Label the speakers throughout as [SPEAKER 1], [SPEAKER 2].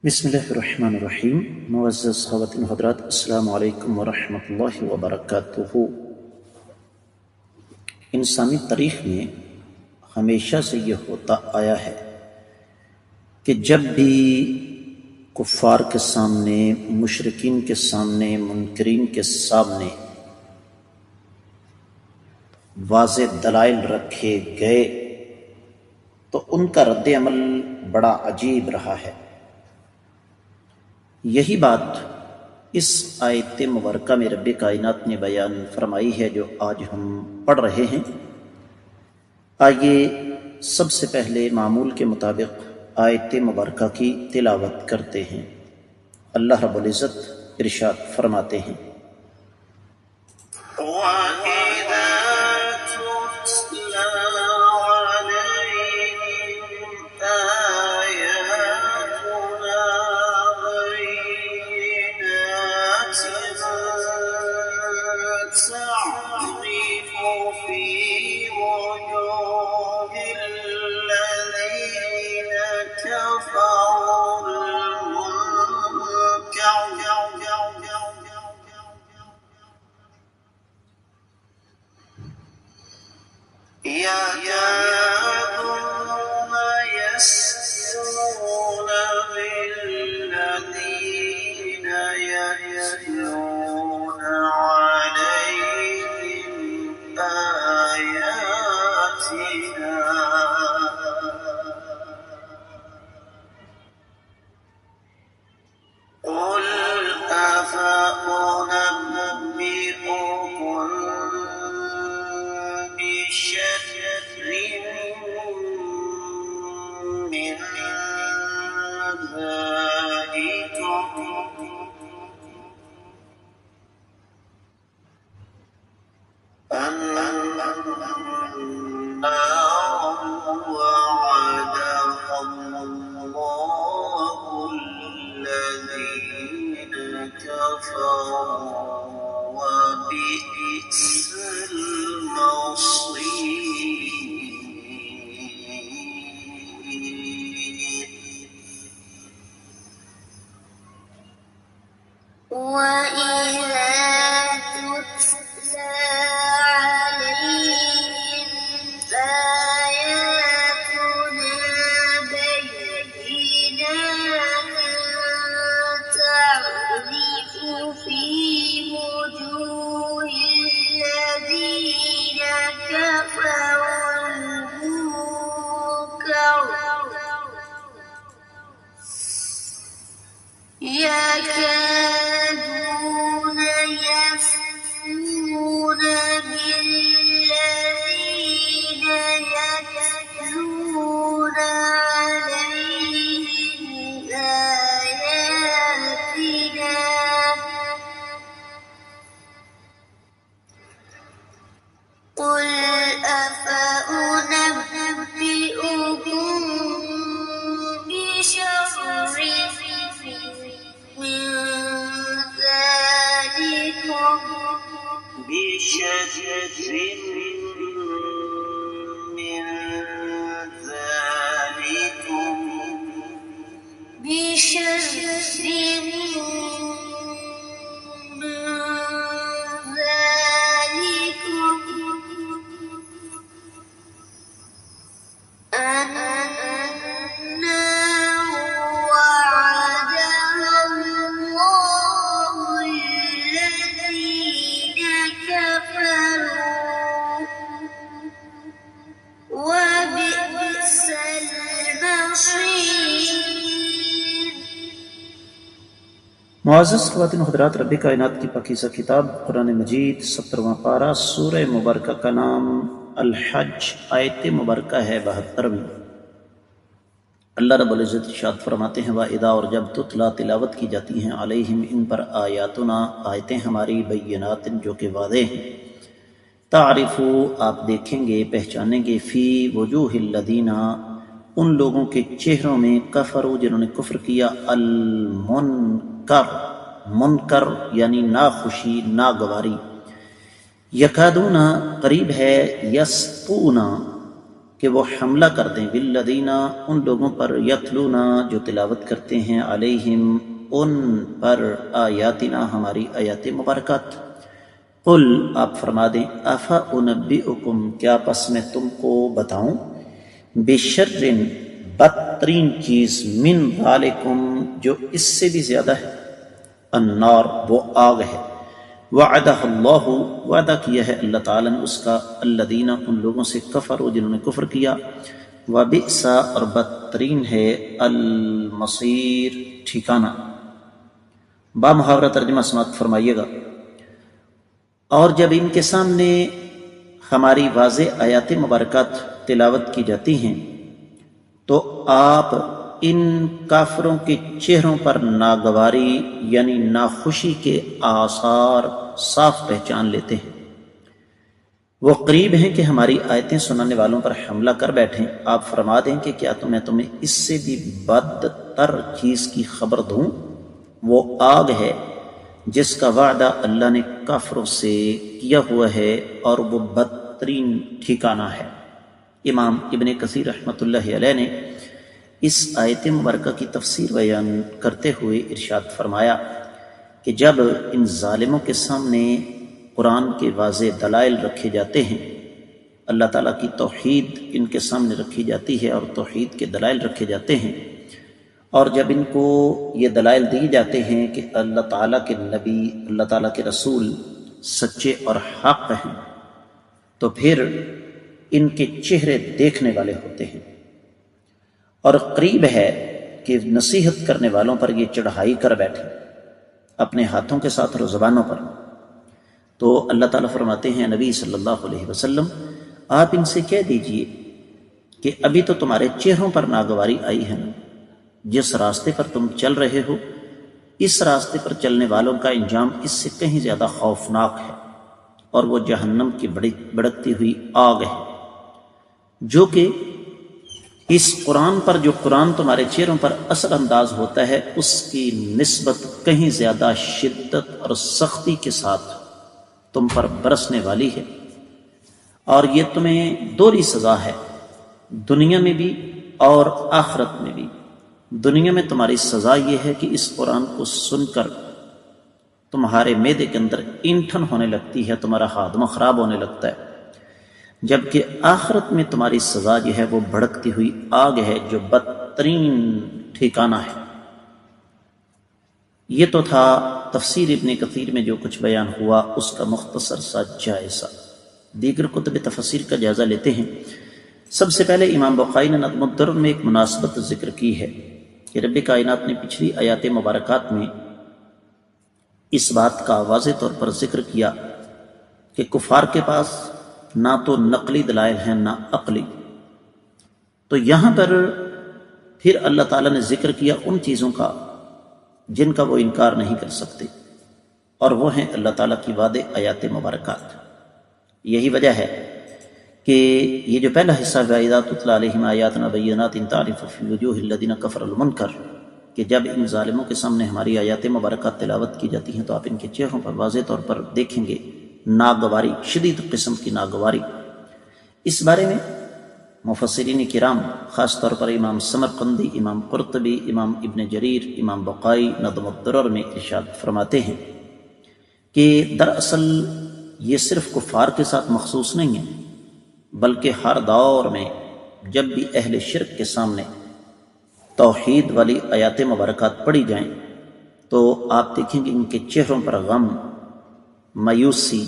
[SPEAKER 1] بسم اللہ الرحمن الرحیم۔ معزز خواتین و حضرات، السلام علیکم ورحمۃ اللہ وبرکاتہ۔ انسانی تاریخ میں ہمیشہ سے یہ ہوتا آیا ہے کہ جب بھی کفار کے سامنے، مشرکین کے سامنے، منکرین کے سامنے واضح دلائل رکھے گئے تو ان کا رد عمل بڑا عجیب رہا ہے۔ یہی بات اس آیت مبارکہ میں رب کائنات نے بیان فرمائی ہے جو آج ہم پڑھ رہے ہیں۔ آئیے سب سے پہلے معمول کے مطابق آیت مبارکہ کی تلاوت کرتے ہیں۔ اللہ رب العزت ارشاد فرماتے ہیں،
[SPEAKER 2] يكادون يسطون بالذين يتلون عليهم آياتنا قل أفأنبئكم بشر من ذلكم النار وعدها الله الذين كفروا وبئس وإذا تتلى عليهم آياتنا بينات تعرف في وجوه الذين كفروا المنكر يكادون يسطون بالذين يتلون عليهم آياتنا قل أفأنبئكم بشر من ذلكم
[SPEAKER 1] معزز خواتین و حضرات، رب کائنات کی پاکیزہ کتاب قرآن مجید 17واں پارہ سورہ مبارکہ کا نام الحج، آیت مبارکہ ہے 72۔ اللہ رب العزت ارشاد فرماتے ہیں، وَإِذَا اور جب تتلا تلاوت کی جاتی ہیں، علیہم ان پر آیاتنا آیتیں ہماری، بینات جو کہ واضح ہیں، تعرفو آپ دیکھیں گے، پہچانیں گے، فی وجوہ الذین ان لوگوں کے چہروں میں، کفروا جنہوں نے کفر کیا، المنکر منکر یعنی ناخوشی، ناگواری، یکادون قریب ہے، یسطون کہ وہ حملہ کر دیں بالذین ان لوگوں پر یتلونا جو تلاوت کرتے ہیں علیہم ان پر آیاتنا ہماری آیات مبارکات۔ قل آپ فرما دیں افا انبئکم کیا پس میں تم کو بتاؤں بشر بدترین چیز من ذالکم جو اس سے بھی زیادہ ہے النار وہ آگ ہے وعدہ اللہ وعدہ کیا ہے اللہ تعالیٰ نے اس کا الذین ان لوگوں سے کفروا جنہوں نے کفر کیا وبئس اور بدترین ہے المصیر ٹھکانہ۔ با محاورہ ترجمہ سماعت فرمائیے گا۔ اور جب ان کے سامنے ہماری واضح آیات مبارکات تلاوت کی جاتی ہیں تو آپ ان کافروں کے چہروں پر ناگواری یعنی ناخوشی کے آثار صاف پہچان لیتے ہیں۔ وہ قریب ہیں کہ ہماری آیتیں سنانے والوں پر حملہ کر بیٹھیں۔ آپ فرما دیں کہ کیا میں تمہیں اس سے بھی بدتر چیز کی خبر دوں؟ وہ آگ ہے جس کا وعدہ اللہ نے کافروں سے کیا ہوا ہے اور وہ بدترین ٹھکانہ ہے۔ امام ابن کثیر رحمۃ اللہ علیہ نے اس آیت مبارکہ کی تفسیر بیان کرتے ہوئے ارشاد فرمایا کہ جب ان ظالموں کے سامنے قرآن کے واضح دلائل رکھے جاتے ہیں، اللہ تعالیٰ کی توحید ان کے سامنے رکھی جاتی ہے اور توحید کے دلائل رکھے جاتے ہیں، اور جب ان کو یہ دلائل دیے جاتے ہیں کہ اللہ تعالیٰ کے نبی اللہ تعالیٰ کے رسول سچے اور حق ہیں، تو پھر ان کے چہرے دیکھنے والے ہوتے ہیں، اور قریب ہے کہ نصیحت کرنے والوں پر یہ چڑھائی کر بیٹھے اپنے ہاتھوں کے ساتھ اور زبانوں پر۔ تو اللہ تعالیٰ فرماتے ہیں نبی صلی اللہ علیہ وسلم آپ ان سے کہہ دیجئے کہ ابھی تو تمہارے چہروں پر ناگواری آئی ہے نا، جس راستے پر تم چل رہے ہو اس راستے پر چلنے والوں کا انجام اس سے کہیں زیادہ خوفناک ہے، اور وہ جہنم کی بڑکتی ہوئی آگ ہے، جو کہ اس قرآن پر جو قرآن تمہارے چہروں پر اثر انداز ہوتا ہے اس کی نسبت کہیں زیادہ شدت اور سختی کے ساتھ تم پر برسنے والی ہے، اور یہ تمہیں دوہری سزا ہے، دنیا میں بھی اور آخرت میں بھی۔ دنیا میں تمہاری سزا یہ ہے کہ اس قرآن کو سن کر تمہارے معدے کے اندر اینٹھن ہونے لگتی ہے، تمہارا ہاضمہ خراب ہونے لگتا ہے، جبکہ آخرت میں تمہاری سزا جو ہے وہ بھڑکتی ہوئی آگ ہے جو بدترین ٹھکانہ ہے۔ یہ تو تھا تفسیر ابن کثیر میں جو کچھ بیان ہوا اس کا مختصر سا جائزہ۔ دیگر کتب تفسیر کا جائزہ لیتے ہیں۔ سب سے پہلے امام بخاری نے نظم الدرر میں ایک مناسبت ذکر کی ہے کہ رب کائنات نے پچھلی آیات مبارکات میں اس بات کا واضح طور پر ذکر کیا کہ کفار کے پاس نہ تو نقلی دلائل ہیں نہ عقلی، تو یہاں پر پھر اللہ تعالیٰ نے ذکر کیا ان چیزوں کا جن کا وہ انکار نہیں کر سکتے، اور وہ ہیں اللہ تعالیٰ کی وعدہ آیات مبارکات۔ یہی وجہ ہے کہ یہ جو پہلا حصہ وَإِذَا تُتْلَىٰ عَلَيْهِمْ آيَاتُنَا بَيِّنَاتٍ تَعْرِفُ فِي وُجُوهِ الَّذِينَ كَفَرُوا الْمُنكَرَ، کہ جب ان ظالموں کے سامنے ہماری آیات مبارکات تلاوت کی جاتی ہیں تو آپ ان کے چہروں پر واضح طور پر دیکھیں گے ناگواری، شدید قسم کی ناگواری۔ اس بارے میں مفسرین کرام خاص طور پر امام سمرقندی، امام قرطبی، امام ابن جریر، امام بقائی نظم الدرر میں ارشاد فرماتے ہیں کہ دراصل یہ صرف کفار کے ساتھ مخصوص نہیں ہے، بلکہ ہر دور میں جب بھی اہل شرک کے سامنے توحید والی آیات مبارکات پڑھی جائیں تو آپ دیکھیں گے ان کے چہروں پر غم، مایوسی،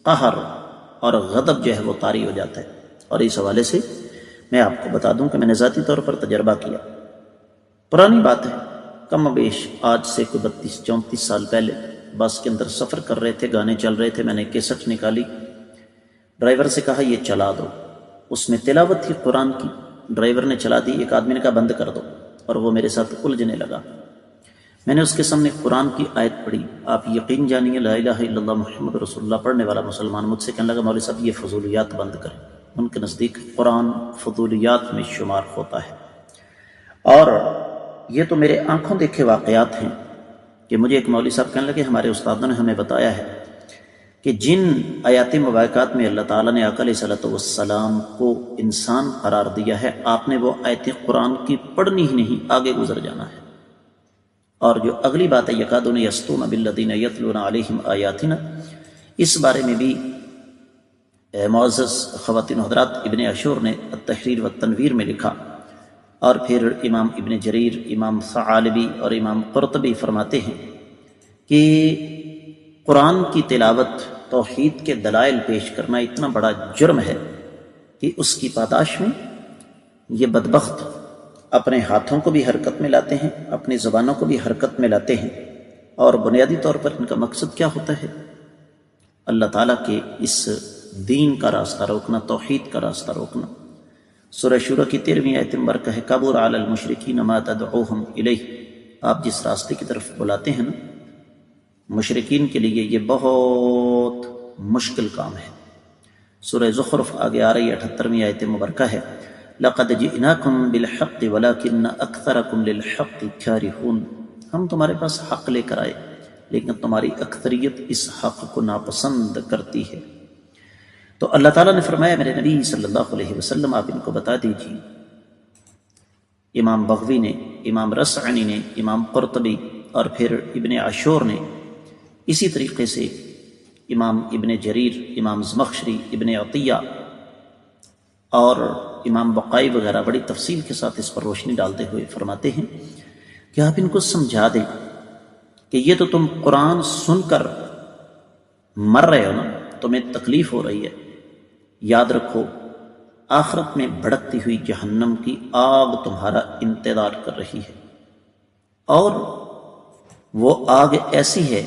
[SPEAKER 1] قہر اور غضب جو ہے وہ طاری ہو جاتا ہے۔ اور اس حوالے سے میں آپ کو بتا دوں کہ میں نے ذاتی طور پر تجربہ کیا، پرانی بات ہے، کم و بیش آج سے کوئی 32-34 سال پہلے بس کے اندر سفر کر رہے تھے، گانے چل رہے تھے، میں نے کیسٹ نکالی، ڈرائیور سے کہا یہ چلا دو، اس میں تلاوت تھی قرآن کی، ڈرائیور نے چلا دی، ایک آدمی نے کہا بند کر دو، اور وہ میرے ساتھ الجھنے لگا۔ میں نے اس کے سامنے قرآن کی آیت پڑھی، آپ یقین جانیے لا الہ الا اللہ محمد رسول اللہ پڑھنے والا مسلمان مجھ سے کہنے لگا مولوی صاحب یہ فضولیات بند کریں۔ ان کے نزدیک قرآن فضولیات میں شمار ہوتا ہے، اور یہ تو میرے آنکھوں دیکھے واقعات ہیں کہ مجھے ایک مولوی صاحب کہنے لگے ہمارے استادوں نے ہمیں بتایا ہے کہ جن آیات مبارکات میں اللہ تعالیٰ نے آقا علیہ صلاۃ والسلام کو انسان قرار دیا ہے، آپ نے وہ آیت قرآن کی پڑھنی ہی نہیں، آگے گزر جانا ہے۔ اور جو اگلی بات ہے یکادون یسطون بالذین یتلون علیہم آیاتنا، اس بارے میں بھی معزز خواتین و حضرات ابن عاشور نے التحریر والتنویر میں لکھا، اور پھر امام ابن جریر، امام ثعالبی اور امام قرطبی فرماتے ہیں کہ قرآن کی تلاوت، توحید کے دلائل پیش کرنا اتنا بڑا جرم ہے کہ اس کی پاداش میں یہ بدبخت اپنے ہاتھوں کو بھی حرکت میں لاتے ہیں، اپنی زبانوں کو بھی حرکت میں لاتے ہیں، اور بنیادی طور پر ان کا مقصد کیا ہوتا ہے؟ اللہ تعالیٰ کے اس دین کا راستہ روکنا، توحید کا راستہ روکنا۔ سورہ شورى کی 13ویں آیت مبارکہ ہے کبر علی المشرکین ما تدعوہم الیہ، آپ جس راستے کی طرف بلاتے ہیں نا، مشرکین کے لیے یہ بہت مشکل کام ہے۔ سورہ زخرف آگے آ رہی 78ویں آیت مبارکہ ہے لقد جئناکم بالحق ولکن اکثرکم للحق کارہون، ہم تمہارے پاس حق لے کر آئے لیکن تمہاری اکثریت اس حق کو ناپسند کرتی ہے۔ تو اللہ تعالیٰ نے فرمایا میرے نبی صلی اللہ علیہ وسلم آپ ان کو بتا دیجیے۔ امام بغوی نے، امام رسعنی نے، امام قرطبی اور پھر ابن عاشور نے، اسی طریقے سے امام ابن جریر، امام زمخشری، ابن عطیہ اور امام بقائی وغیرہ بڑی تفصیل کے ساتھ اس پر روشنی ڈالتے ہوئے فرماتے ہیں کہ آپ ان کو سمجھا دیں کہ یہ تو تم قرآن سن کر مر رہے ہو نا، تمہیں تکلیف ہو رہی ہے، یاد رکھو آخرت میں بھڑکتی ہوئی جہنم کی آگ تمہارا انتظار کر رہی ہے، اور وہ آگ ایسی ہے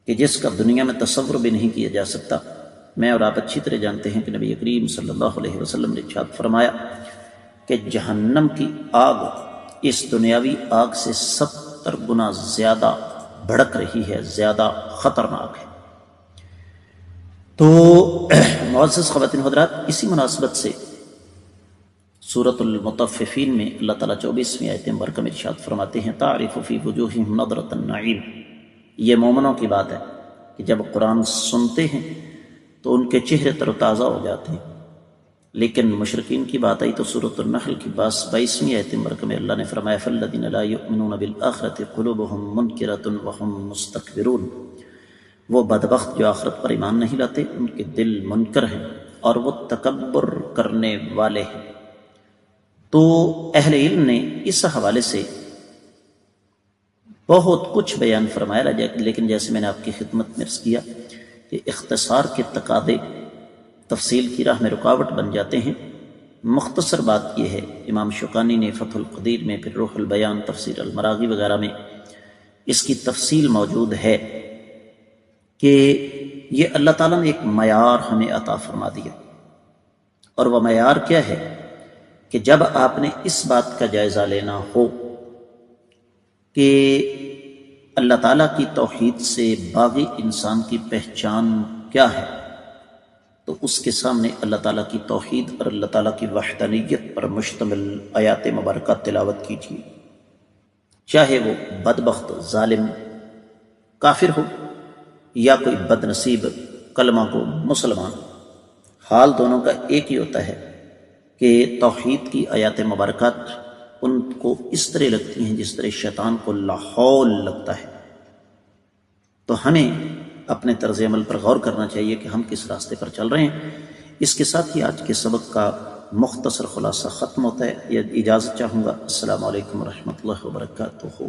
[SPEAKER 1] کہ جس کا دنیا میں تصور بھی نہیں کیا جا سکتا۔ میں اور آپ اچھی طرح جانتے ہیں کہ نبی کریم صلی اللہ علیہ وسلم نے ارشاد فرمایا کہ جہنم کی آگ اس دنیاوی آگ سے 70 گنا زیادہ بھڑک رہی ہے، زیادہ خطرناک ہے۔ تو معزز خواتین حضرات، اسی مناسبت سے سورۃ المطففین میں اللہ تعالیٰ 24ویں آیت مبارکہ میں ارشاد فرماتے ہیں تعرف فی وجوہہم نضرۃ النعیم، یہ مومنوں کی بات ہے کہ جب قرآن سنتے ہیں تو ان کے چہرے تر و تازہ ہو جاتے ہیں، لیکن مشرکین کی بات آئی تو سورۃ النحل کی 22ویں آیت مبارکہ میں اللہ نے فرمایا فالذین لا یؤمنون بالآخرۃ قلوبہم منکرۃ وہم مستکبرون، وہ بدبخت جو آخرت پر ایمان نہیں لاتے ان کے دل منکر ہیں اور وہ تکبر کرنے والے ہیں۔ تو اہل علم نے اس حوالے سے بہت کچھ بیان فرمایا، لیکن جیسے میں نے آپ کی خدمت میں عرض کیا کہ اختصار کے تقاضے تفصیل کی راہ میں رکاوٹ بن جاتے ہیں۔ مختصر بات یہ ہے، امام شوکانی نے فتح القدیر میں، پھر روح البیان، تفسیر المراغی وغیرہ میں اس کی تفصیل موجود ہے کہ یہ اللہ تعالیٰ نے ایک معیار ہمیں عطا فرما دیا، اور وہ معیار کیا ہے کہ جب آپ نے اس بات کا جائزہ لینا ہو کہ اللہ تعالیٰ کی توحید سے باغی انسان کی پہچان کیا ہے، تو اس کے سامنے اللہ تعالیٰ کی توحید اور اللہ تعالیٰ کی وحدانیت پر مشتمل آیات مبارکہ تلاوت کیجیے، چاہے وہ بدبخت ظالم کافر ہو یا کوئی بد نصیب کلمہ کو مسلمان، حال دونوں کا ایک ہی ہوتا ہے کہ توحید کی آیات مبارکات ان کو اس طرح لگتی ہیں جس طرح شیطان کو لاحول لگتا ہے۔ تو ہمیں اپنے طرز عمل پر غور کرنا چاہیے کہ ہم کس راستے پر چل رہے ہیں۔ اس کے ساتھ ہی آج کے سبق کا مختصر خلاصہ ختم ہوتا ہے، یہ اجازت چاہوں گا۔ السلام علیکم ورحمۃ اللہ وبرکاتہ۔